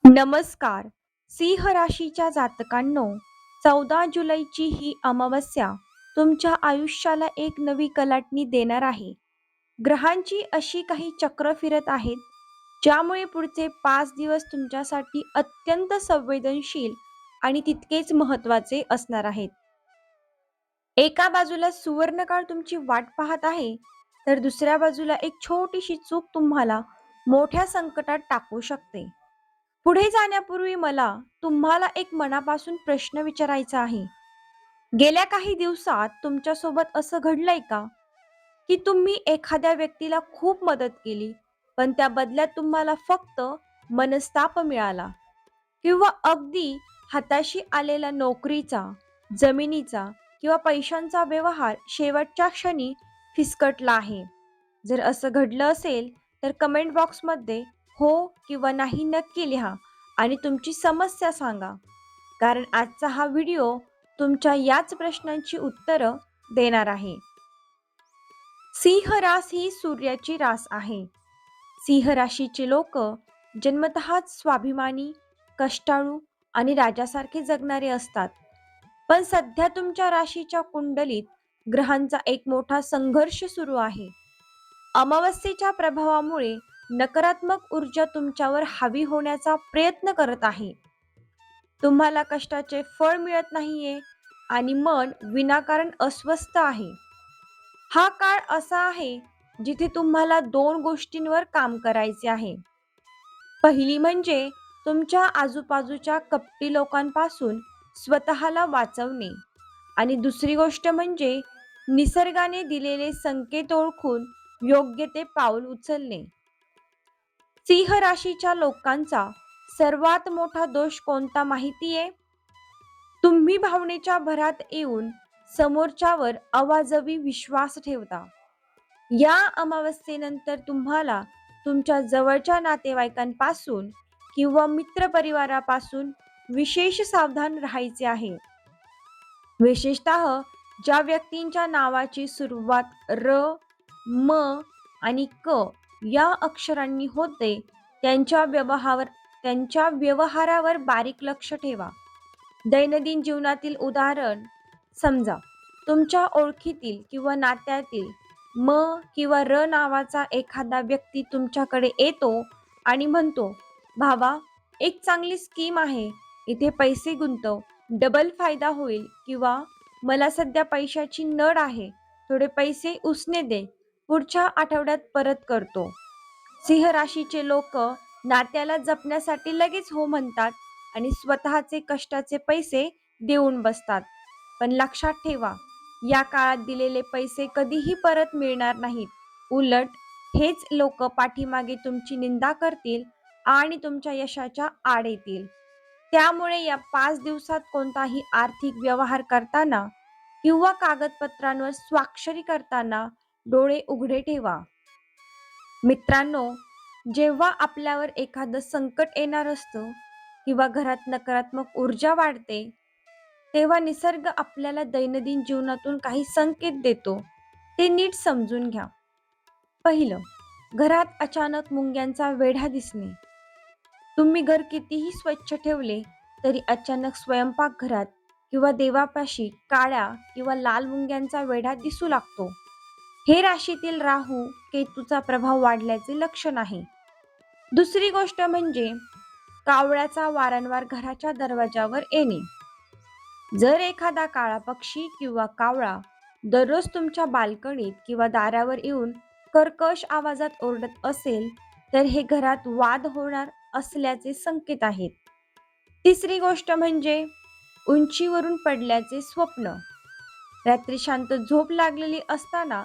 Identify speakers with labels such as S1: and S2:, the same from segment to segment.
S1: नमस्कार. सिंह राशीच्या जातकांनो, 14 जुलैची ही अमावस्या तुमच्या आयुष्याला एक नवी कलाटणी देणार आहे. ग्रहांची अशी काही चक्र फिरत आहेत, ज्यामुळे पुढचे 5 दिवस तुमच्यासाठी अत्यंत संवेदनशील आणि तितकेच महत्त्वाचे असणार आहेत. एका बाजूला सुवर्णकाळ तुमची वाट पाहत आहे, तर दुसऱ्या बाजूला एक छोटीशी चूक तुम्हाला मोठ्या संकटात टाकू शकते. पुढे जाण्यापूर्वी मला तुम्हाला एक मनापासून प्रश्न विचारायचा आहे. गेल्या काही दिवसात तुमच्यासोबत असं घडलंय का, की तुम्ही एखाद्या व्यक्तीला खूप मदत केली, पण त्या बदल्यात तुम्हाला फक्त मनस्ताप मिळाला किंवा अगदी हाताशी आलेला नोकरीचा, जमिनीचा किंवा पैशांचा व्यवहार शेवटच्या क्षणी फिसकटला आहे? जर असं घडलं असेल, तर कमेंट बॉक्समध्ये हो किंवा नाही नक्की लिहा आणि तुमची समस्या सांगा. कारण आजचा हा व्हिडिओ तुमच्या याच प्रश्नांची उत्तरं देणार आहे. सिंह रास ही सूर्याची रास आहे. सिंह राशीचे लोक जन्मतःच स्वाभिमानी, कष्टाळू आणि राजासारखे जगणारे असतात. पण सध्या तुमच्या राशीच्या कुंडलीत ग्रहांचा एक मोठा संघर्ष सुरू आहे. अमावस्येच्या प्रभावामुळे नकारात्मक ऊर्जा तुमच्यावर हावी होण्याचा प्रयत्न करत आहे. तुम्हाला कष्टाचे फळ मिळत नाहीये आणि मन विनाकारण अस्वस्थ आहे. हा काळ असा आहे जिथे तुम्हाला दोन गोष्टींवर काम करायचे आहे. पहिली म्हणजे तुमच्या आजूबाजूच्या कपटी लोकांपासून स्वतःला वाचवणे आणि दुसरी गोष्ट म्हणजे निसर्गाने दिलेले संकेत ओळखून योग्य ते पाऊल उचलणे. सिंह राशीच्या लोकांचा सर्वात मोठा दोष कोणता माहितीये? तुम्ही भावनेच्या भरात येऊन समोरच्यावर अवाजवी विश्वास ठेवता. या अमावस्येनंतर तुम्हाला तुमच्या जवळच्या नातेवाईकांपासून किंवा मित्रपरिवारापासून विशेष सावधान राहायचे आहे. विशेषतः ज्या व्यक्तींच्या नावाची सुरुवात र, म आणि क या अक्षरांनी होते, त्यांच्या व्यवहारावर बारीक लक्ष ठेवा. दैनंदिन जीवनातील उदाहरण समजा, तुमच्या ओळखीतील किंवा नात्यातील म किंवा र नावाचा एखादा व्यक्ती तुमच्याकडे येतो आणि म्हणतो, भावा, एक चांगली स्कीम आहे, इथे पैसे गुंतव, डबल फायदा होईल. किंवा मला सध्या पैशाची नड आहे, थोडे पैसे उसने दे, पुढच्या आठवड्यात परत करतो. सिंह राशीचे लोक नात्याला जपण्यासाठी लगेच हो म्हणतात आणि स्वतःचे कष्टाचे पैसे देऊन बसतात. पण लक्षात ठेवा, या काळात दिलेले पैसे कधीही परत मिळणार नाहीत. उलट हेच लोक पाठीमागे तुमची निंदा करतील आणि तुमच्या यशाच्या आड येतील. त्यामुळे या 5 दिवसात कोणताही आर्थिक व्यवहार करताना किंवा कागदपत्रांवर स्वाक्षरी करताना डोळे उघडे ठेवा. मित्रांनो, जेव्हा आपल्यावर एखादं संकट येणार असतं किंवा घरात नकारात्मक ऊर्जा वाढते, तेव्हा निसर्ग आपल्याला दैनंदिन जीवनातून काही संकेत देतो. ते नीट समजून घ्या. पहिलं, घरात अचानक मुंग्यांचा वेढा दिसणे. तुम्ही घर कितीही स्वच्छ ठेवले तरी अचानक स्वयंपाकघरात किंवा देवापाशी काळ्या किंवा लाल मुंग्यांचा वेढा दिसू लागतो. हे राशीतील राहू केतूचा प्रभाव वाढल्याचे लक्षण आहे. दुसरी गोष्ट म्हणजे कावळ्याचा वारंवार घराच्या दरवाजावर येणे. जर एखादा काळा पक्षी किंवा कावळा दररोज तुमच्या बाल्कनीत किंवा दारावर येऊन कर्कश आवाजात ओरडत असेल, तर हे घरात वाद होणार असल्याचे संकेत आहेत. तिसरी गोष्ट म्हणजे उंचीवरून पडल्याचे स्वप्न. रात्री शांत झोप लागलेली असताना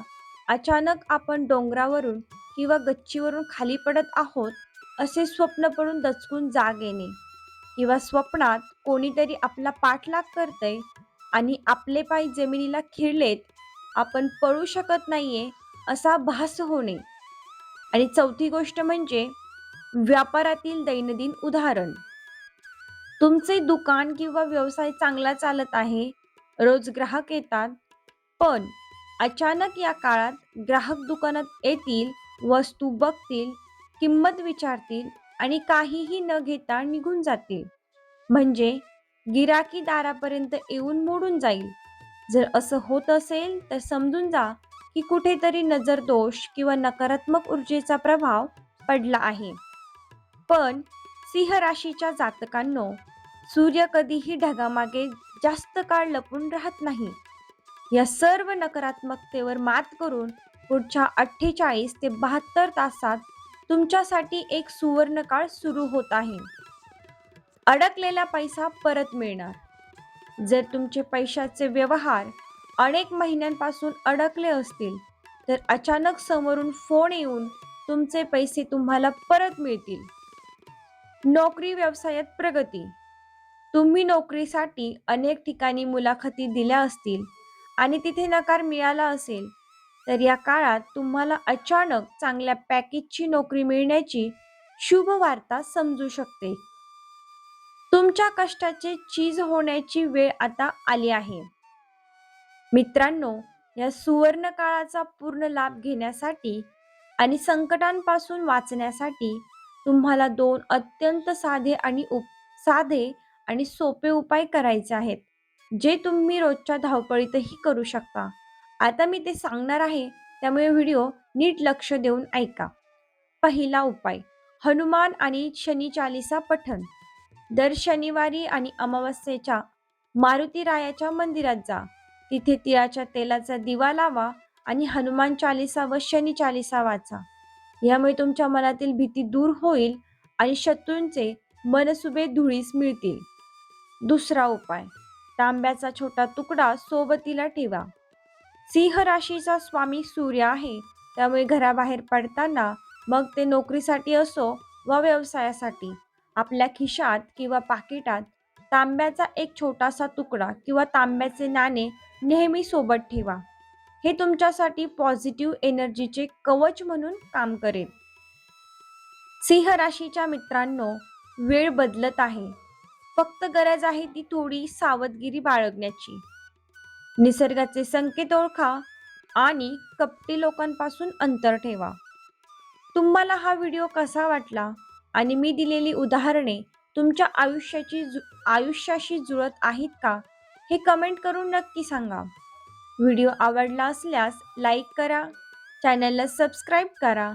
S1: अचानक आपण डोंगरावरून किंवा गच्चीवरून खाली पडत आहोत असे स्वप्न पडून दचकून जाग येणे किंवा स्वप्नात कोणीतरी आपला पाठलाग करतंय आणि आपले पाय जमिनीला खिळलेत, आपण पळू शकत नाहीये असा भास होणे. आणि चौथी गोष्ट म्हणजे व्यापारातील दैनंदिन उदाहरण. तुमचे दुकान किंवा व्यवसाय चांगला चालत आहे, रोज ग्राहक येतात, पण अचानक या काळात ग्राहक दुकानात येतील, वस्तू बघतील, किंमत विचारतील आणि काहीही न घेता निघून जातील. म्हणजे गिराकी दारापर्यंत येऊन मोडून जाईल. जर असं होत असेल तर समजून जा की कुठेतरी नजरदोष किंवा नकारात्मक ऊर्जेचा प्रभाव पडला आहे. पण सिंह राशीच्या जातकांनो, सूर्य कधीही ढगामागे जास्त काळ लपून राहत नाही. या सर्व नकारात्मकतेवर मात करून पुढच्या 48 ते 72 तासात तुमच्यासाठी एक सुवर्ण काळ सुरू होत आहे. अडकलेला पैसा परत मिळणार. जर तुमचे पैशाचे व्यवहार अनेक महिन्यांपासून अडकले असतील, तर अचानक समोरून फोन येऊन तुमचे पैसे तुम्हाला परत मिळतील. नोकरी व्यवसायात प्रगती. तुम्ही नोकरीसाठी अनेक ठिकाणी मुलाखती दिल्या असतील आणि तिथे नकार मिळाला असेल, तर या काळात तुम्हाला अचानक चांगल्या पॅकेजची नोकरी मिळण्याची शुभ वार्ता समजू शकते. तुमच्या कष्टाचे चीज होण्याची वेळ आता आली आहे. मित्रांनो, या सुवर्ण काळाचा पूर्ण लाभ घेण्यासाठी आणि संकटांपासून वाचण्यासाठी तुम्हाला दोन अत्यंत साधे आणि सोपे उपाय करायचे आहेत, जे तुम्ही रोजच्या धावपळीतही करू शकता. आता मी ते सांगणार आहे, त्यामुळे व्हिडिओ नीट लक्ष देऊन ऐका. पहिला उपाय, हनुमान आणि शनी चालीसा पठण. दर शनिवारी आणि अमावस्येच्या मारुतीरायाच्या मंदिरात जा. तिथे तिळाच्या तेलाचा दिवा लावा आणि हनुमान चालीसा व शनी चालीसा वाचा. यामुळे तुमच्या मनातील भीती दूर होईल आणि शत्रूंचे मनसुबे धुळीस मिळतील. दुसरा उपाय, तांब्याचा छोटा तुकडा सोबतीला ठेवा. सिंह राशीचा स्वामी सूर्य आहे, त्यामुळे घराबाहेर पडताना, मग ते नोकरीसाठी असो वा व्यवसायासाठी, आपल्या खिशात किंवा पाकिटात तांब्याचा एक छोटासा तुकडा किंवा तांब्याचे नाणे नेहमी सोबत ठेवा. हे तुमच्यासाठी पॉझिटिव्ह एनर्जीचे कवच म्हणून काम करेल. सिंह राशीच्या मित्रांनो, वेळ बदलत आहे. फक्त गरज आहे ती थोडी सावधगिरी बाळगण्याची. निसर्गाचे संकेत ओळखा आणि कपटी लोकांपासून अंतर ठेवा. तुम्हाला हा व्हिडिओ कसा वाटला आणि मी दिलेली उदाहरणे तुमच्या आयुष्याशी जुळत आहेत का, हे कमेंट करून नक्की सांगा. व्हिडिओ आवडला असल्यास लाईक करा, चॅनलला सबस्क्राईब करा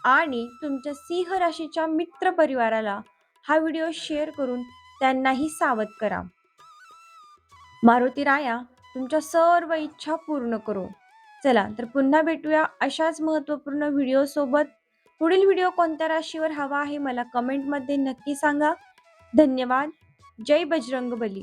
S1: आणि तुमच्या सिंह राशीच्या मित्रपरिवाराला हा व्हिडिओ शेअर करून त्यांनाही सावध करा. मारुती राया तुमच्या सर्व इच्छा पूर्ण करो. चला तर पुन्हा भेटूया अशाच महत्त्वपूर्ण व्हिडिओ सोबत. पुढील व्हिडिओ कोणत्या राशीवर हवा आहे मला कमेंटमध्ये नक्की सांगा. धन्यवाद. जय बजरंगबली.